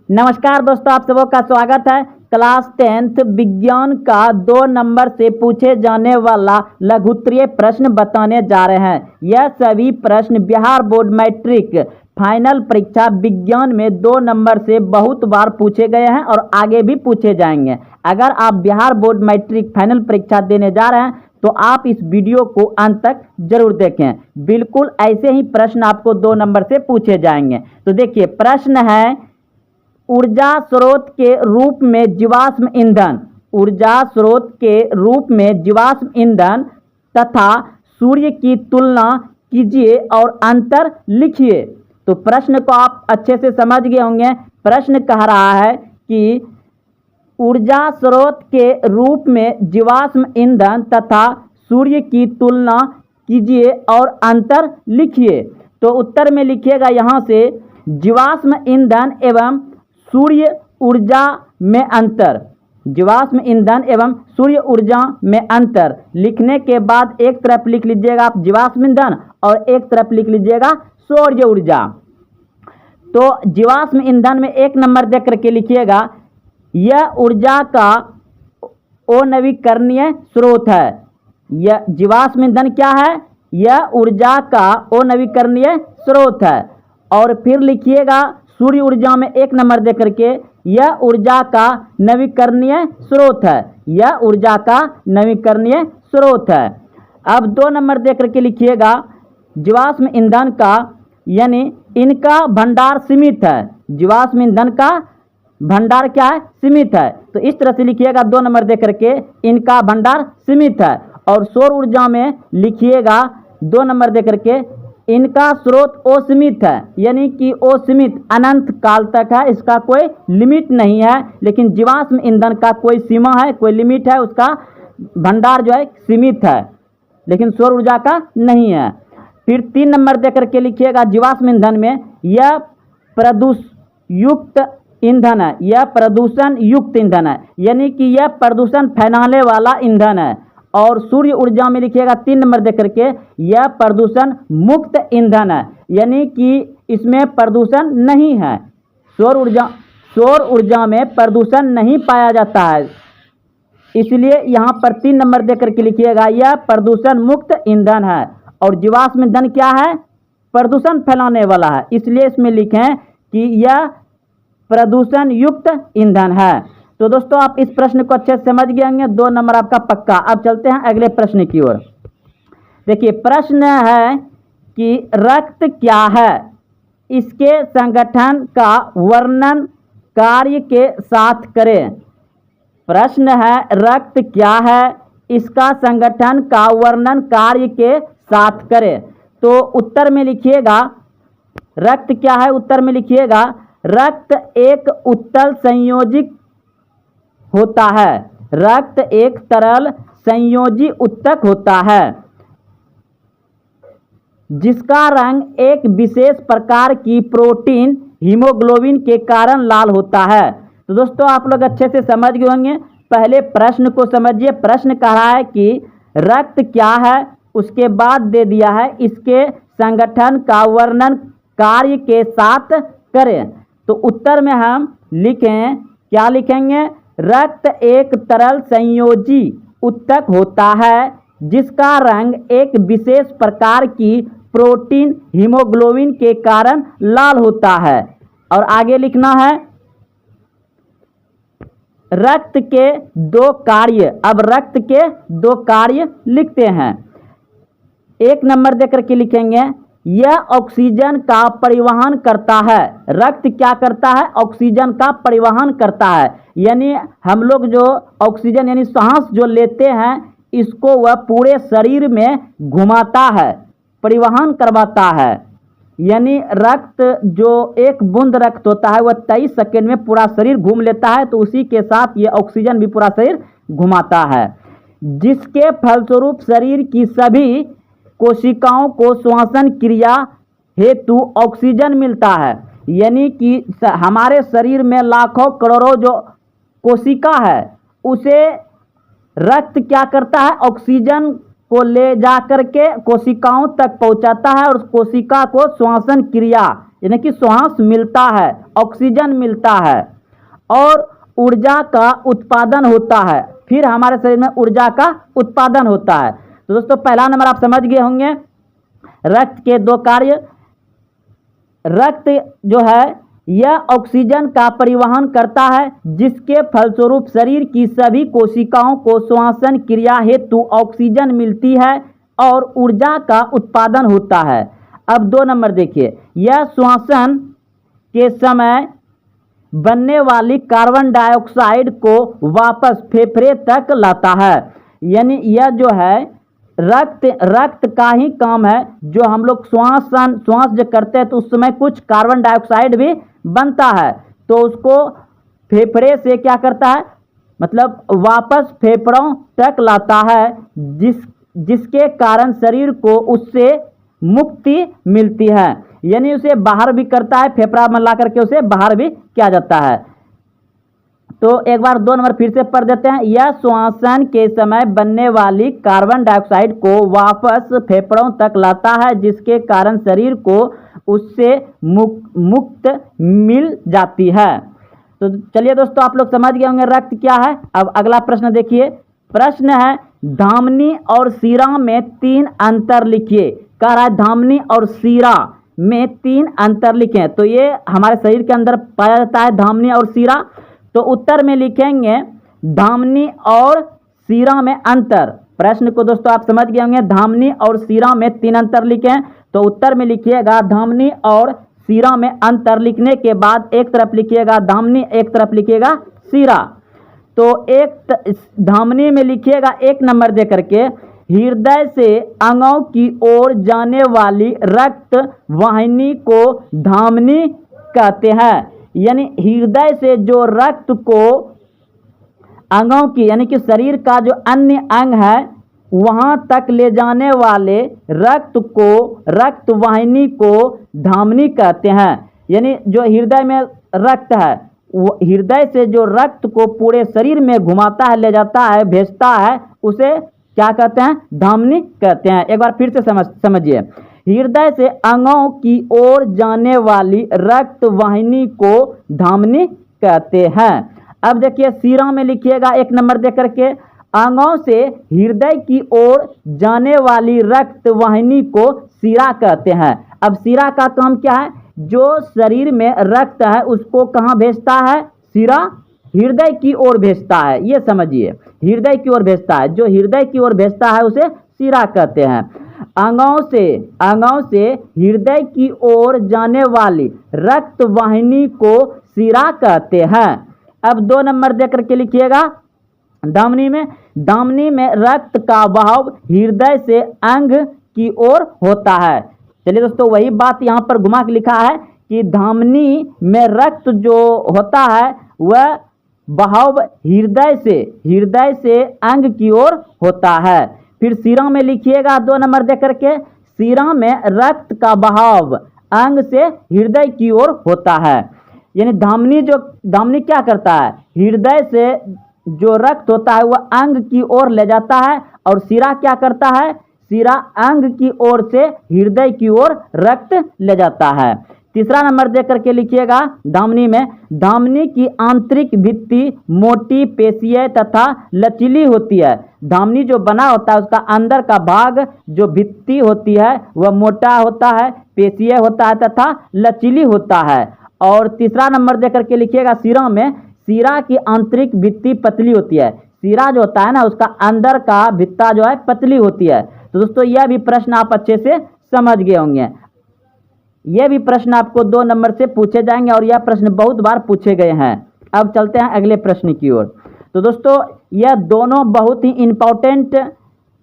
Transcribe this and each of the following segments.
नमस्कार दोस्तों, आप सबों का स्वागत है। क्लास 10th विज्ञान का 2 नंबर से पूछे जाने वाला लघुत्तरीय प्रश्न बताने जा रहे हैं। यह सभी प्रश्न बिहार बोर्ड मैट्रिक फाइनल परीक्षा विज्ञान में 2 नंबर से बहुत बार पूछे गए हैं और आगे भी पूछे जाएंगे। अगर आप बिहार बोर्ड मैट्रिक फाइनल परीक्षा देने जा रहे हैं तो आप इस वीडियो को अंत तक जरूर देखें। बिल्कुल ऐसे ही प्रश्न आपको 2 नंबर से पूछे जाएंगे। तो देखिए, प्रश्न है ऊर्जा स्रोत के रूप में जीवाश्म ईंधन, ऊर्जा स्रोत के रूप में जीवाश्म ईंधन तथा सूर्य की तुलना कीजिए और अंतर लिखिए। तो प्रश्न को आप अच्छे से समझ गए होंगे। प्रश्न कह रहा है कि ऊर्जा स्रोत के रूप में जीवाश्म ईंधन तथा सूर्य की तुलना कीजिए और अंतर लिखिए। तो उत्तर में लिखिएगा यहाँ से जीवाश्म ईंधन एवं सूर्य ऊर्जा में अंतर, जीवाश्म ईंधन एवं सूर्य ऊर्जा में अंतर लिखने के बाद एक तरफ लिख लीजिएगा आप जीवाश्म ईंधन और एक तरफ लिख लीजिएगा सौर ऊर्जा। तो जीवाश्म ईंधन में 1 नंबर दे करके लिखिएगा, यह ऊर्जा का अनवीकरणीय स्रोत है। यह जीवाश्म ईंधन क्या है? यह ऊर्जा का अनवीकरणीय स्रोत है। और फिर लिखिएगा सूर्य ऊर्जा में 1 नंबर दे करके, यह ऊर्जा का नवीकरणीय स्रोत है। यह ऊर्जा का नवीकरणीय स्रोत है। अब 2 नंबर दे करके लिखिएगा जीवाश्म ईंधन का, यानी इनका भंडार सीमित है। जीवाश्म ईंधन का भंडार क्या है? सीमित है। तो इस तरह से लिखिएगा 2 नंबर दे करके, इनका भंडार सीमित है। और सौर ऊर्जा में लिखिएगा 2 नंबर दे करके, इनका स्रोत असीमित है, यानी कि असीमित अनंत काल तक है, इसका कोई लिमिट नहीं है। लेकिन जीवाश्म ईंधन का कोई सीमा है, कोई लिमिट है, उसका भंडार जो है सीमित है, लेकिन सौर ऊर्जा का नहीं है। फिर 3 नंबर दे करके लिखिएगा जीवाश्म ईंधन में, यह प्रदूषयुक्त ईंधन है। यह प्रदूषण युक्त ईंधन है, यानी कि यह प्रदूषण फैलाने वाला ईंधन है। और सूर्य ऊर्जा में लिखिएगा 3 नंबर दे करके, यह प्रदूषण मुक्त ईंधन है, यानी कि इसमें प्रदूषण नहीं है। सौर ऊर्जा में प्रदूषण नहीं पाया जाता है, इसलिए यहाँ पर 3 नंबर दे करके लिखिएगा, यह प्रदूषण मुक्त ईंधन है। और जीवाश्म ईंधन क्या है? प्रदूषण फैलाने वाला है, इसलिए इसमें लिखें कि यह प्रदूषण युक्त ईंधन है। तो दोस्तों, आप इस प्रश्न को अच्छे से समझ गए होंगे। 2 नंबर आपका पक्का। अब चलते हैं अगले प्रश्न की ओर। देखिए, प्रश्न है कि रक्त क्या है? इसके संगठन का वर्णन कार्य के साथ करें। प्रश्न है रक्त क्या है? इसका संगठन का वर्णन कार्य के साथ करें। तो उत्तर में लिखिएगा रक्त क्या है? उत्तर में लिखिएगा रक्त एक उत्तल संयोजी होता है। रक्त एक तरल संयोजी उत्तक होता है जिसका रंग एक विशेष प्रकार की प्रोटीन हीमोग्लोबिन के कारण लाल होता है। तो दोस्तों, आप लोग अच्छे से समझ गए होंगे। पहले प्रश्न को समझिए। प्रश्न कह रहा है कि रक्त क्या है, उसके बाद दे दिया है इसके संगठन का वर्णन कार्य के साथ करें। तो उत्तर में हम लिखें, क्या लिखेंगे? रक्त एक तरल संयोजी उत्तक होता है जिसका रंग एक विशेष प्रकार की प्रोटीन हीमोग्लोबिन के कारण लाल होता है। और आगे लिखना है रक्त के 2 कार्य। अब रक्त के 2 कार्य लिखते हैं। 1 नंबर देकर के लिखेंगे, यह ऑक्सीजन का परिवहन करता है। रक्त क्या करता है? ऑक्सीजन का परिवहन करता है, यानी हम लोग जो ऑक्सीजन यानी सांस जो लेते हैं, इसको वह पूरे शरीर में घुमाता है, परिवहन करवाता है। यानी रक्त जो एक बूंद रक्त होता है वह 23 सेकेंड में पूरा शरीर घूम लेता है, तो उसी के साथ ये ऑक्सीजन भी पूरा शरीर घुमाता है, जिसके फलस्वरूप शरीर की सभी कोशिकाओं को श्वसन क्रिया हेतु ऑक्सीजन मिलता है। यानी कि हमारे शरीर में लाखों करोड़ों जो कोशिका है, उसे रक्त क्या करता है? ऑक्सीजन को ले जा करके कोशिकाओं तक पहुंचाता है और उस कोशिका को श्वसन क्रिया यानी कि श्वास मिलता है, ऑक्सीजन मिलता है और ऊर्जा का उत्पादन होता है। फिर हमारे शरीर में ऊर्जा का उत्पादन होता है। तो दोस्तों पहला नंबर आप समझ गए होंगे, रक्त के दो कार्य। रक्त जो है यह ऑक्सीजन का परिवहन करता है, जिसके फलस्वरूप शरीर की सभी कोशिकाओं को श्वसन क्रिया हेतु ऑक्सीजन मिलती है और ऊर्जा का उत्पादन होता है। अब 2 नंबर देखिए, यह श्वसन के समय बनने वाली कार्बन डाइऑक्साइड को वापस फेफड़े तक लाता है। यानी यह जो है रक्त का ही काम है। जो हम लोग श्वास जो करते हैं तो उस समय कुछ कार्बन डाइऑक्साइड भी बनता है, तो उसको फेफड़े से क्या करता है, मतलब वापस फेफड़ों तक लाता है, जिसके कारण शरीर को उससे मुक्ति मिलती है। यानी उसे बाहर भी करता है, फेफड़ा में ला करके उसे बाहर भी किया जाता है। तो एक बार 2 नंबर फिर से पढ़ देते हैं, यह श्वसन के समय बनने वाली कार्बन डाइऑक्साइड को वापस फेफड़ों तक लाता है, जिसके कारण शरीर को उससे मुक्त मिल जाती है। तो चलिए दोस्तों, आप लोग समझ गए होंगे रक्त क्या है। अब अगला प्रश्न देखिए, प्रश्न है धमनी और शिरा में 3 अंतर लिखिए। कह रहा है धमनी और शिरा में 3 अंतर लिखें। तो ये हमारे शरीर के अंदर पाया जाता है धमनी और शिरा। तो उत्तर में लिखेंगे धमनी और शिरा में अंतर। प्रश्न को दोस्तों आप समझ गए होंगे, धमनी और शिरा में 3 अंतर लिखें। तो उत्तर में लिखिएगा धमनी और शिरा में अंतर। लिखने के बाद एक तरफ लिखिएगा धमनी, एक तरफ लिखिएगा शिरा। तो एक धमनी में लिखिएगा 1 नंबर दे करके, हृदय से अंगों की ओर जाने वाली रक्त वाहिनी को धमनी कहते हैं। यानी हृदय से जो रक्त को अंगों की, यानी कि शरीर का जो अन्य अंग है वहां तक ले जाने वाले रक्त वाहिनी को धमनी कहते हैं। यानी जो हृदय में रक्त है, वो हृदय से जो रक्त को पूरे शरीर में घुमाता है, ले जाता है, भेजता है, उसे क्या कहते हैं, धमनी कहते हैं। एक बार फिर से समझिए, हृदय से अंगों की ओर जाने वाली रक्त वाहिनी को धमनी कहते हैं। अब देखिए शिरा में लिखिएगा 1 नंबर दे करके, अंगों से हृदय की ओर जाने वाली रक्त वाहिनी को शिरा कहते हैं। अब शिरा का काम क्या है, जो शरीर में रक्त है उसको कहाँ भेजता है, शिरा हृदय की ओर भेजता है। ये समझिए, हृदय की ओर भेजता है, जो हृदय की ओर भेजता है उसे शिरा कहते हैं। अंगों से हृदय की ओर जाने वाली रक्त वाहिनी को शिरा कहते हैं। अब 2 नंबर दे करके लिखिएगा धमनी में रक्त का बहाव हृदय से अंग की ओर होता है। चलिए दोस्तों, वही बात यहाँ पर घुमा के लिखा है कि धमनी में रक्त जो होता है वह बहाव हृदय से अंग की ओर होता है। फिर शिरा में लिखिएगा 2 नंबर दे करके, शिरा में रक्त का बहाव अंग से हृदय की ओर होता है। यानी धमनी क्या करता है, हृदय से जो रक्त होता है वह अंग की ओर ले जाता है, और शिरा क्या करता है, शिरा अंग की ओर से हृदय की ओर रक्त ले जाता है। तीसरा नंबर दे करके लिखिएगा धमनी की आंतरिक भित्ति मोटी, पेशीय तथा लचीली होती है। धमनी जो बना होता है उसका अंदर का भाग जो भित्ति होती है वह मोटा होता है, पेशीय होता है तथा लचीली होता है। और तीसरा नंबर दे करके लिखिएगा शिरा की आंतरिक भित्ति पतली होती है। शिरा जो होता है ना उसका अंदर का भित्ता जो है पतली होती है। तो दोस्तों यह भी प्रश्न आप अच्छे से समझ गए होंगे। यह भी प्रश्न आपको 2 नंबर से पूछे जाएंगे और यह प्रश्न बहुत बार पूछे गए हैं। अब चलते हैं अगले प्रश्न की ओर। तो दोस्तों यह दोनों बहुत ही इम्पोर्टेंट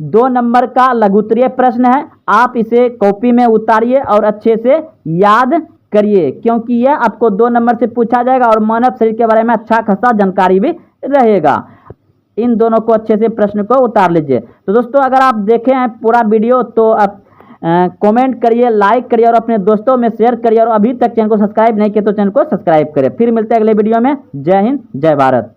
2 नंबर का लघुत्तरीय प्रश्न है। आप इसे कॉपी में उतारिए और अच्छे से याद करिए, क्योंकि यह आपको 2 नंबर से पूछा जाएगा और मानव शरीर के बारे में अच्छा खासा जानकारी भी रहेगा। इन दोनों को अच्छे से प्रश्न को उतार लीजिए। तो दोस्तों अगर आप देखे हैं पूरा वीडियो तो आप कमेंट करिए, लाइक करिए और अपने दोस्तों में शेयर करिए, और अभी तक चैनल को सब्सक्राइब नहीं किया तो चैनल को सब्सक्राइब करिए। फिर मिलते हैं अगले वीडियो में। जय हिंद, जय भारत।